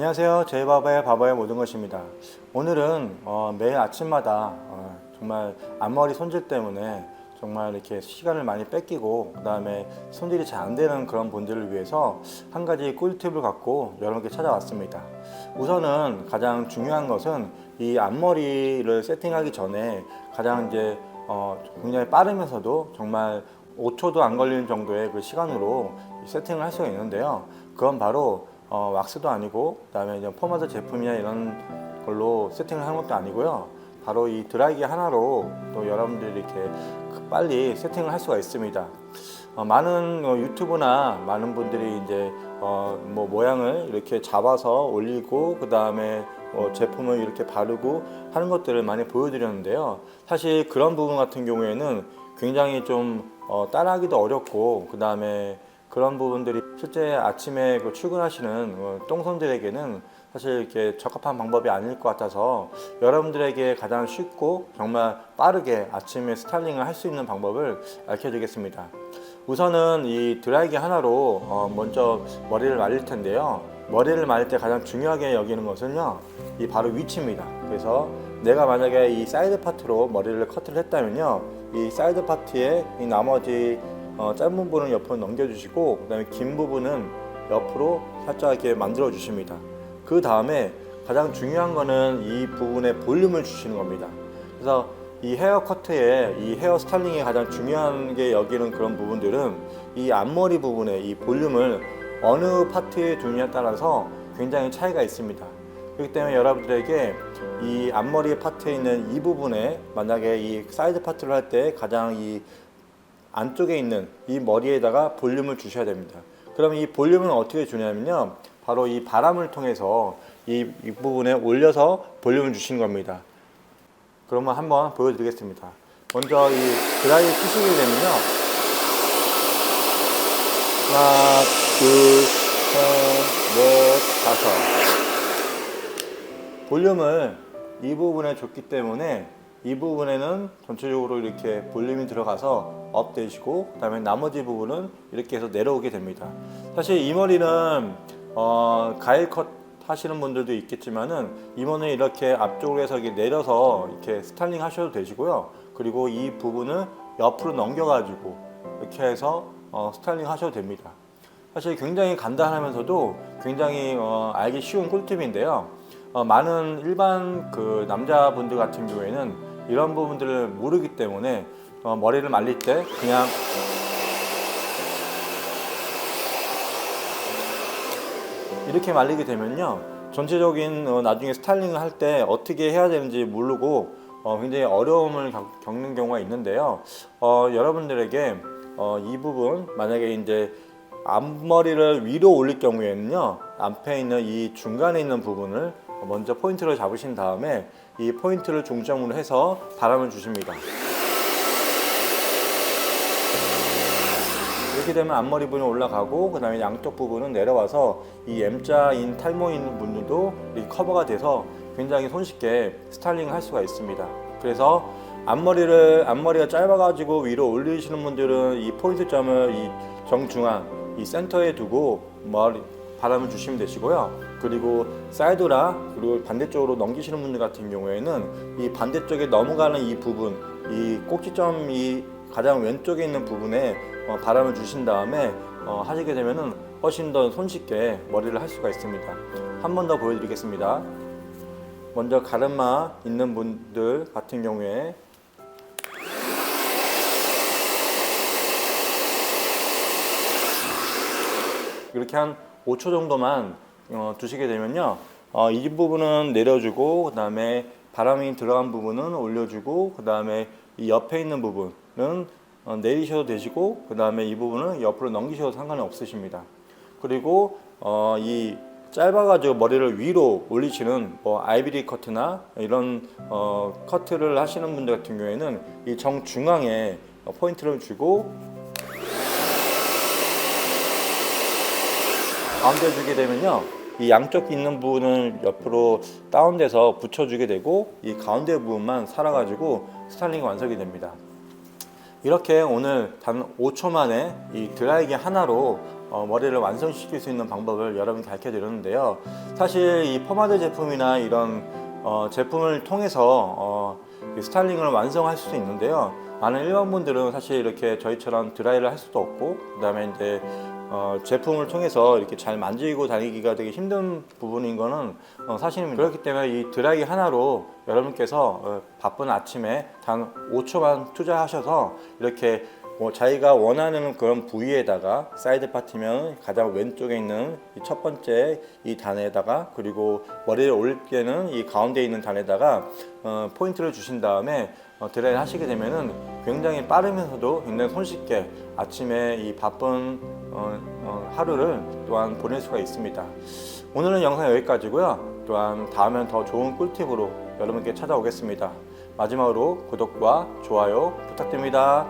안녕하세요. 제이바바의 바바의 모든 것입니다. 오늘은 매일 아침마다 정말 앞머리 손질 때문에 정말 이렇게 시간을 많이 뺏기고 그 다음에 손질이 잘 안 되는 그런 분들을 위해서 한 가지 꿀팁을 갖고 여러분께 찾아왔습니다. 우선은 가장 중요한 것은 이 앞머리를 세팅하기 전에 가장 굉장히 빠르면서도 정말 5초도 안 걸리는 정도의 그 시간으로 세팅을 할 수가 있는데요. 그건 바로 왁스도 아니고 그다음에 이제 포마드 제품이나 이런 걸로 세팅을 하는 것도 아니고요. 바로 이 드라이기 하나로 또 여러분들이 이렇게 빨리 세팅을 할 수가 있습니다. 많은 유튜브나 많은 분들이 이제 모양을 이렇게 잡아서 올리고 그 다음에 제품을 이렇게 바르고 하는 것들을 많이 보여드렸는데요. 사실 그런 부분 같은 경우에는 굉장히 좀 따라하기도 어렵고 그 다음에 그런 부분들이 실제 아침에 출근하시는 똥손들에게는 사실 이렇게 적합한 방법이 아닐 것 같아서 여러분들에게 가장 쉽고 정말 빠르게 아침에 스타일링을 할 수 있는 방법을 알려드리겠습니다. 우선은 이 드라이기 하나로 먼저 머리를 말릴 텐데요. 머리를 말릴 때 가장 중요하게 여기는 것은요, 이 바로 위치입니다. 그래서 내가 만약에 이 사이드 파트로 머리를 커트를 했다면요, 이 사이드 파트에 이 나머지 짧은 부분은 옆으로 넘겨주시고 그 다음에 긴 부분은 옆으로 살짝 이렇게 만들어 주십니다. 그 다음에 가장 중요한 거는 이 부분에 볼륨을 주시는 겁니다. 그래서 이 헤어 커트에 이 헤어 스타일링에 가장 중요한 게 여기는 그런 부분들은 이 앞머리 부분에 이 볼륨을 어느 파트에 두느냐에 따라서 굉장히 차이가 있습니다. 그렇기 때문에 여러분들에게 이 앞머리 파트에 있는 이 부분에 만약에 이 사이드 파트를 할 때 가장 이 안쪽에 있는 이 머리에다가 볼륨을 주셔야 됩니다. 그럼 이 볼륨은 어떻게 주냐면요, 바로 이 바람을 통해서 이 부분에 올려서 볼륨을 주시는 겁니다. 그러면 한번 보여드리겠습니다. 먼저 이 드라이기 켜시게 되면요, 하나, 둘, 셋, 넷, 다섯. 볼륨을 이 부분에 줬기 때문에 이 부분에는 전체적으로 이렇게 볼륨이 들어가서 업 되시고 그 다음에 나머지 부분은 이렇게 해서 내려오게 됩니다. 사실 이 머리는 가일 컷 하시는 분들도 있겠지만은 이 머리는 이렇게 앞쪽으로 해서 이렇게 내려서 이렇게 스타일링 하셔도 되시고요. 그리고 이 부분을 옆으로 넘겨 가지고 이렇게 해서 스타일링 하셔도 됩니다. 사실 굉장히 간단하면서도 굉장히 알기 쉬운 꿀팁인데요. 많은 일반 남자분들 같은 경우에는 이런 부분들을 모르기 때문에 머리를 말릴 때 그냥 이렇게 말리게 되면요, 전체적인 나중에 스타일링을 할 때 어떻게 해야 되는지 모르고 굉장히 어려움을 겪는 경우가 있는데요. 여러분들에게 이 부분 만약에 이제 앞머리를 위로 올릴 경우에는요, 앞에 있는 이 중간에 있는 부분을 먼저 포인트를 잡으신 다음에 이 포인트를 중점으로 해서 바람을 주십니다. 이렇게 되면 앞머리 부분이 올라가고 그 다음에 양쪽 부분은 내려와서 이 M자인 탈모 있는 분들도 이렇게 커버가 돼서 굉장히 손쉽게 스타일링을 할 수가 있습니다. 그래서 앞머리가 짧아가지고 위로 올리시는 분들은 이 포인트점을 이 정중앙 이 센터에 두고 바람을 주시면 되시고요. 그리고 사이드라 그리고 반대쪽으로 넘기시는 분들 같은 경우에는 이 반대쪽에 넘어가는 이 부분, 이 꼭지점 이 가장 왼쪽에 있는 부분에 바람을 주신 다음에 하시게 되면은 훨씬 더 손쉽게 머리를 할 수가 있습니다. 한 번 더 보여드리겠습니다. 먼저 가르마 있는 분들 같은 경우에 이렇게 한 5초 정도만 두시게 되면요, 이 부분은 내려주고 그 다음에 바람이 들어간 부분은 올려주고 그 다음에 이 옆에 있는 부분은 내리셔도 되시고 그 다음에 이 부분은 옆으로 넘기셔도 상관이 없으십니다. 그리고 이 짧아가지고 머리를 위로 올리시는 아이비리 커트나 이런 커트를 하시는 분들 같은 경우에는 이 정중앙에 포인트를 주고 가운데 주게 되면요, 이 양쪽 있는 부분을 옆으로 다운돼서 붙여주게 되고 이 가운데 부분만 살아가지고 스타일링이 완성이 됩니다. 이렇게 오늘 단 5초 만에 이 드라이기 하나로 머리를 완성시킬 수 있는 방법을 여러분께 가르쳐 드렸는데요. 사실 이 포마드 제품이나 이런 제품을 통해서 이 스타일링을 완성할 수도 있는데요. 많은 일반 분들은 사실 이렇게 저희처럼 드라이를 할 수도 없고, 그다음에 이제 제품을 통해서 이렇게 잘 만지고 다니기가 되게 힘든 부분인 거는 사실입니다. 그렇기 때문에 이 드라이 하나로 여러분께서 바쁜 아침에 단 5초만 투자하셔서 이렇게 자기가 원하는 그런 부위에다가 사이드 파트면 가장 왼쪽에 있는 이 첫 번째 이 단에다가, 그리고 머리를 올릴 때는 이 가운데 있는 단에다가 포인트를 주신 다음에 드라이를 하시게 되면은 굉장히 빠르면서도 굉장히 손쉽게 아침에 이 바쁜 하루를 또한 보낼 수가 있습니다. 오늘은 영상 여기까지고요. 또한 다음엔 더 좋은 꿀팁으로 여러분께 찾아오겠습니다. 마지막으로 구독과 좋아요 부탁드립니다.